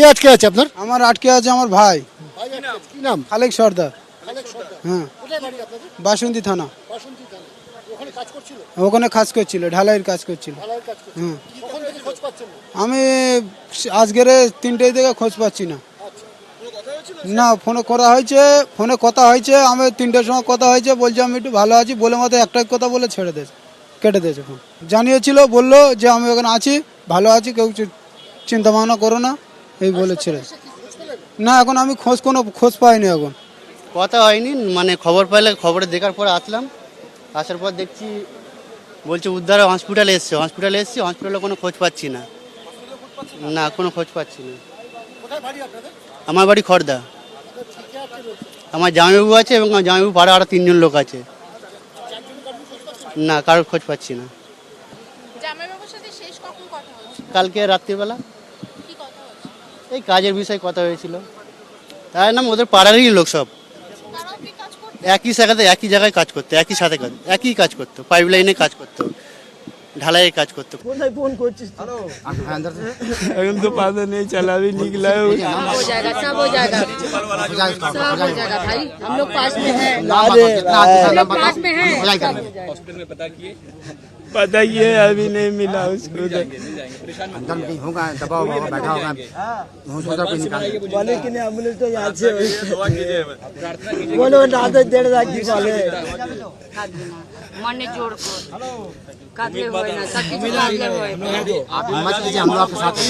কে আটকে আছে আপনার? আমার আটকে আছে আমার ভাই কি নাম? খালেক সর্দার। হ্যাঁ, বাসন্তী থানা। ওখানে কাজ করছিল, ঢালাইয়ের কাজ করছিল। হুম, আমি আজকের 3টে থেকে খোঁজ পাচ্ছি না। না, ফোনে করা হয়েছে, ফোনে কথা হয়েছে, আমি 3টের সময় কথা হয়েছে, বলছে আমি একটু ভালো আছি বলে মতো একটাই কথা বলে ছেড়ে দিয়েছে, কেটে দিয়েছে ফোন। জানিয়েছিল, বললো যে আমি ওখানে আছি, ভালো আছি, কেউ চিন্তা ভাবনা করো না, এই বলে ছেড়ে। না, এখন আমি কোনো খোঁজ পাইনি এখন। কথা হয়নি, মানে খবর পাইলে খবরে দেখার পর আসলাম, আসার পর দেখছি বলছে উদ্ধার হসপিটালে এসছে, হসপিটালে কোনো খোঁজ পাচ্ছি না। না, কোনো খোঁজ পাচ্ছি না। আমার বাড়ি খড়দা। আমার জামাইবাবু আছে এবং আমার জামাইবাবু পাড়া আরও 3জন লোক আছে। না, কারোর খোঁজ পাচ্ছি না। কালকে রাত্রিবেলা এই কাজের বিষয়ে কথা হয়েছিল। তাই না, ওদের পাড়ারই লোক সব একই জায়গায় কাজ করতো, একই কাজ করতো, পাইপ লাইনে কাজ করতো, ঢালাইয়ের কাজ করতো। কোথায় ফোন করছিস? এখন তো पता नहीं चला भी निकला है। हो जाएगा, सब हो जाएगा, सब हो जाएगा भाई, हम लोग पास में हैं, हम लोग पास में हैं। हॉस्पिटल में पता किए? पता ये अभी नहीं मिला उसको। होगा दबाव बैठा होगा, बोले कि नहीं एम्बुलेंस तो यहाँ से बोलो रात 1.5 लाख की बोले मने जोड़ को काटले होए ना, सब चीज काटले होए। आप हिम्मत कीजिए, हम लोग आपके साथ हैं।